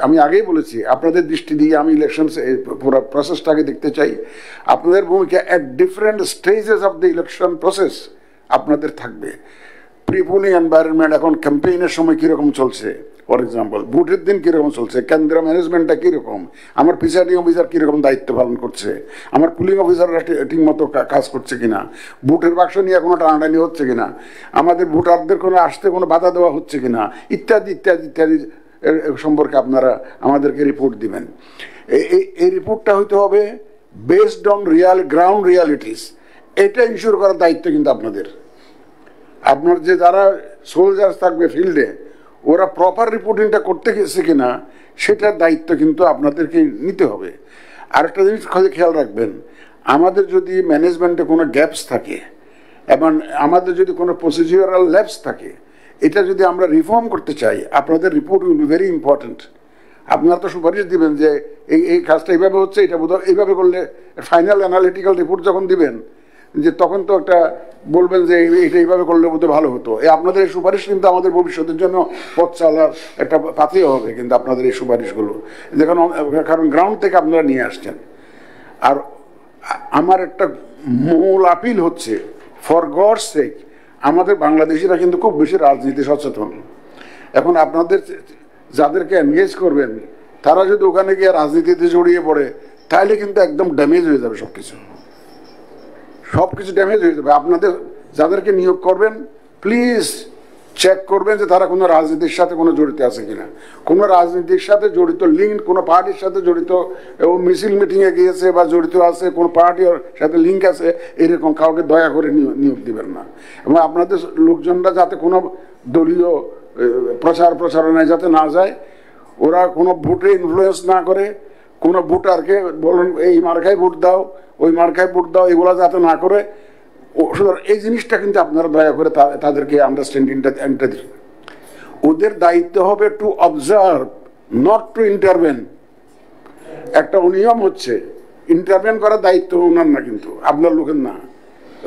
আমি আগেই বলেছি আপনাদের দৃষ্টি দিয়ে আমি ইলেকশন পুরো প্রসেসটাকে দেখতে চাই। আপনাদের ভূমিকা at different stages of the election process আপনাদের থাকবে। প্রি পোলিং এনভায়রনমেন্ট, এখন ক্যাম্পেইনের সময় কীরকম চলছে, ফর এক্সাম্পল ভোটের দিন কীরকম চলছে, কেন্দ্র ম্যানেজমেন্টটা কীরকম, আমার প্রিসাইডিং অফিসার কীরকম দায়িত্ব পালন করছে, আমার পুলিং অফিসাররা ঠিক মতো কাজ করছে কিনা, ভোটের বাক্স নিয়ে কোনো টানাটানি হচ্ছে কিনা, আমাদের ভোটারদের কোনো আসতে কোনো বাধা দেওয়া হচ্ছে কিনা, ইত্যাদি ইত্যাদি ইত্যাদি সম্পর্কে আপনারা আমাদেরকে রিপোর্ট দিবেন। এই রিপোর্টটা হইতে হবে বেসড অন গ্রাউন্ড রিয়ালিটিস। এটা ইনশিওর করার দায়িত্ব কিন্তু আপনাদের। আপনার যে যারা সোলজার্স থাকবে ফিল্ডে, ওরা প্রপার রিপোর্টিংটা করতে গেছে কিনা সেটার দায়িত্ব কিন্তু আপনাদেরকে নিতে হবে। আরেকটা জিনিস খেয়াল রাখবেন, আমাদের যদি ম্যানেজমেন্টে কোনো গ্যাপস থাকে এবং আমাদের যদি কোনো প্রসিডিউরাল ল্যাপস থাকে, এটা যদি আমরা রিফর্ম করতে চাই, আপনাদের report will be very important. আপনারা তো সুপারিশ দিবেন যে এই কাজটা এইভাবে হচ্ছে, এটা বোধহয় এইভাবে করলে, ফাইনাল অ্যানালিটিক্যাল রিপোর্ট যখন দিবেন, যে তখন তো একটা বলবেন যে এটা এইভাবে করলে বোধহয় ভালো হতো। আপনাদের এই সুপারিশ কিন্তু আমাদের ভবিষ্যতের জন্য পথ চলার একটা পাথেয় হবে কিন্তু আপনাদের এই সুপারিশগুলো, দেখুন, কারণ গ্রাউন্ড থেকে আপনারা নিয়ে আসছেন। আর আমার একটা মূল আপিল হচ্ছে, ফর গডস সেক, আমাদের বাংলাদেশিরা কিন্তু খুব বেশি রাজনীতি সচেতন। এখন আপনাদের যাদেরকে এনগেজ করবেন, তারা যদি ওখানে গিয়ে রাজনীতিতে জড়িয়ে পড়ে, তাহলে কিন্তু একদম ড্যামেজ হয়ে যাবে সব কিছু ড্যামেজ হয়ে যাবে। আপনাদের যাদেরকে নিয়োগ করবেন, প্লিজ চেক করবেন যে তারা কোনো রাজনীতির সাথে কোনো জড়িত আছে কিনা, কোনো রাজনীতির সাথে জড়িত লিঙ্ক, কোনো পার্টির সাথে জড়িত, ও মিছিল মিটিংয়ে গিয়েছে বা জড়িত আছে, কোনো পার্টির সাথে লিঙ্ক আছে, এরকম কাউকে দয়া করে নিয়োগ দিবেন না। এবং আপনাদের লোকজনরা যাতে কোনো দলীয় প্রচারণায় যাতে না যায়, ওরা কোনো ভোটে ইনফ্লুয়েন্স না করে, কোনো ভোটারকে বলেন এই মার্কায় ভোট দাও, ওই মার্কায় ভোট দাও, এগুলো যাতে না করে, সুতরাং এই জিনিসটা কিন্তু আপনারা দয়া করে তাদেরকে আন্ডারস্ট্যান্ডিংটা দিন। ওদের দায়িত্ব হবে to observe, not to intervene. একটা অনিয়ম হচ্ছে, ইন্টারভেন করার দায়িত্ব ওনার না, কিন্তু আপনার লোকের না,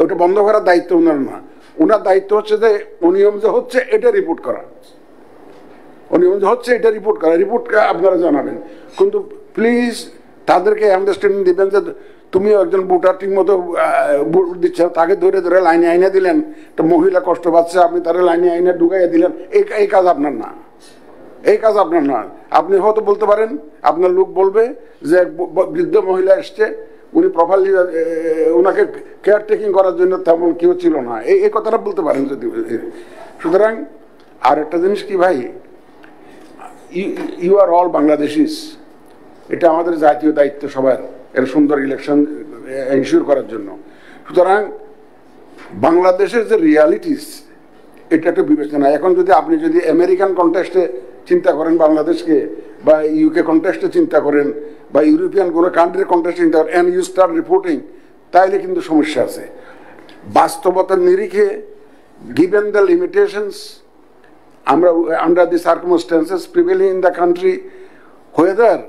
ওটা বন্ধ করার দায়িত্ব ওনার না। ওনার দায়িত্ব হচ্ছে যে অনিয়ম যে হচ্ছে এটা রিপোর্ট করা, অনিয়ম যে হচ্ছে এটা রিপোর্ট করা, রিপোর্টটা আপনারা জানাবেন। কিন্তু প্লিজ তাদেরকে আন্ডারস্ট্যান্ডিং দিবেন যে তুমি একজন ভোটার ঠিক মতো ভোট দিচ্ছে, তাকে ধরে ধরে লাইনে আইনে দিলেন, একটা মহিলা কষ্ট পাচ্ছে, আপনি তারা লাইনে আইনে ঢুকাইয়া দিলেন, এই কাজ আপনার না, এই কাজ আপনার না। আপনি হয়তো বলতে পারেন, আপনার লোক বলবে যে বৃদ্ধ মহিলা এসছে, উনি প্রপারলি ওনাকে কেয়ারটেকিং করার জন্য তেমন কেউ ছিল না, এই কথাটা বলতে পারেন যদি। সুতরাং আর একটা জিনিস কি ভাই, ইউ আর অল বাংলাদেশিস, এটা আমাদের জাতীয় দায়িত্ব সবার, এর সুন্দর ইলেকশন এনশিওর করার জন্য। সুতরাং বাংলাদেশের যে রিয়ালিটিস, এটা একটু বিবেচনা। এখন যদি আপনি যদি আমেরিকান কন্টেক্সটে চিন্তা করেন বাংলাদেশকে, বা ইউকে কন্টেক্সটে চিন্তা করেন, বা ইউরোপিয়ান কোনো কান্ট্রির কন্টেক্সটে চিন্তা করেন, অ্যান্ড ইউ স্টার্ট রিপোর্টিং, তাইলে কিন্তু সমস্যা আছে। বাস্তবতার নিরিখে, গিভেন দ্য লিমিটেশনস, আমরা under the circumstances prevailing in the country, whether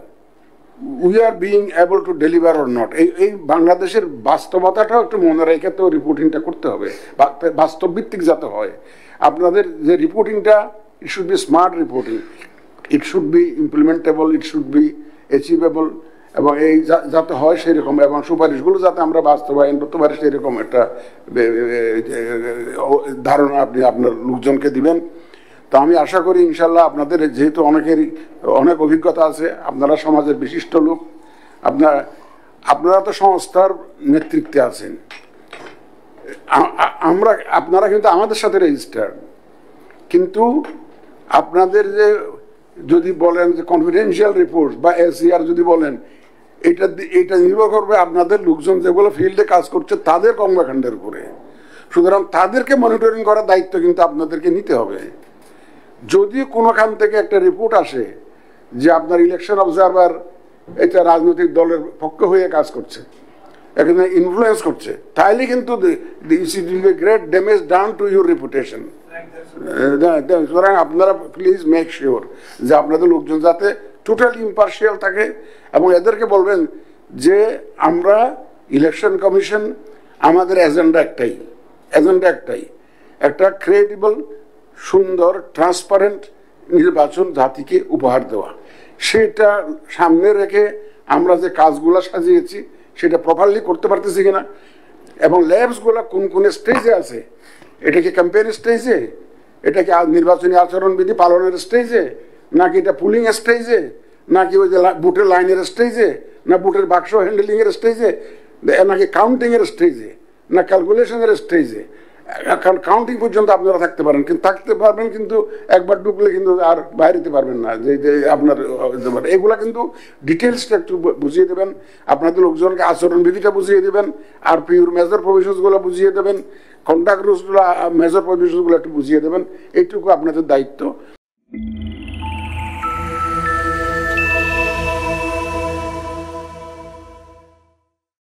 we are being able to deliver or not, এই বাংলাদেশের বাস্তবতাটাও একটু মনে রেখে তো রিপোর্টিংটা করতে হবে, বাস্তব ভিত্তিক যাতে হয়। আপনাদের যে রিপোর্টিংটা, it should be smart reporting, it should be implementable, it should be achievable, এবং এই যাতে হয় সেরকম, এবং সুপারিশগুলো যাতে আমরা বাস্তবায়ন করতে পারি সেরকম একটা ধারণা আপনি আপনার লোকজনকে দিবেন। তো আমি আশা করি ইনশাল্লাহ আপনাদের যেহেতু অনেকেরই অনেক অভিজ্ঞতা আছে, আপনারা সমাজের বিশিষ্ট লোক, আপনারা তো সংস্থার নেতৃত্বে আছেন, আপনারা কিন্তু আমাদের সাথে রেজিস্টার্ড, কিন্তু আপনাদের যে যদি বলেন যে কনফিডেন্সিয়াল রিপোর্ট বা এসিআর যদি বলেন, এটা নির্ভর করবে আপনাদের লোকজন যেগুলো ফিল্ডে কাজ করছে তাদের কর্মকাণ্ডের উপরে। সুতরাং তাদেরকে মনিটরিং করার দায়িত্ব কিন্তু আপনাদেরকে নিতে হবে। যদি কোনোখান থেকে একটা রিপোর্ট আসে যে আপনার ইলেকশন অবজারভার এটা রাজনৈতিক দলের পক্ষ হয়ে কাজ করছে, এখানে ইনফ্লুয়েন্স করছে, তাহলে কিন্তু great damage done to your reputation. সুতরাং আপনারা প্লিজ মেক শিওর যে আপনাদের লোকজন যাতে টোটালি ইম্পার্শিয়াল থাকে, এবং এদেরকে বলবেন যে আমরা ইলেকশন কমিশন, আমাদের এজেন্ডা একটাই, একটা ক্রেডিবল, সুন্দর, ট্রান্সপারেন্ট নির্বাচন জাতিকে উপহার দেওয়া। সেটা সামনে রেখে আমরা যে কাজগুলো সাজিয়েছি সেটা প্রপারলি করতে পারতেছি কিনা, এবং ল্যাবসগুলো কোন কোন স্টেজে আছে, এটা কি ক্যাম্পেইন স্টেজে, এটা কি নির্বাচনী আচরণবিধি পালনের স্টেজে, নাকি এটা পুলিং স্টেজে, নাকি ওই যে বুটের লাইনের স্টেজে, না বুটের বাক্স হ্যান্ডেলিং এর স্টেজে, নাকি কাউন্টিং এর স্টেজে, না ক্যালকুলেশনের স্টেজে। কারণ কাউন্টিং পর্যন্ত আপনারা থাকতে পারেন, কিন্তু থাকতে পারবেন, কিন্তু একবার ঢুকলে কিন্তু আর বাইরেতে পারবেন না। যে আপনার এগুলা কিন্তু ডিটেলসটা একটু বুঝিয়ে দেবেন, আপনাদের লোকজনকে আচরণবিধিটা বুঝিয়ে দেবেন, আর পিওর মেজর প্রভিশনসগুলো বুঝিয়ে দেবেন, কন্ডাক্ট রুলসগুলো মেজর প্রভিশনসগুলো একটু বুঝিয়ে দেবেন। এইটুকু আপনাদের দায়িত্ব।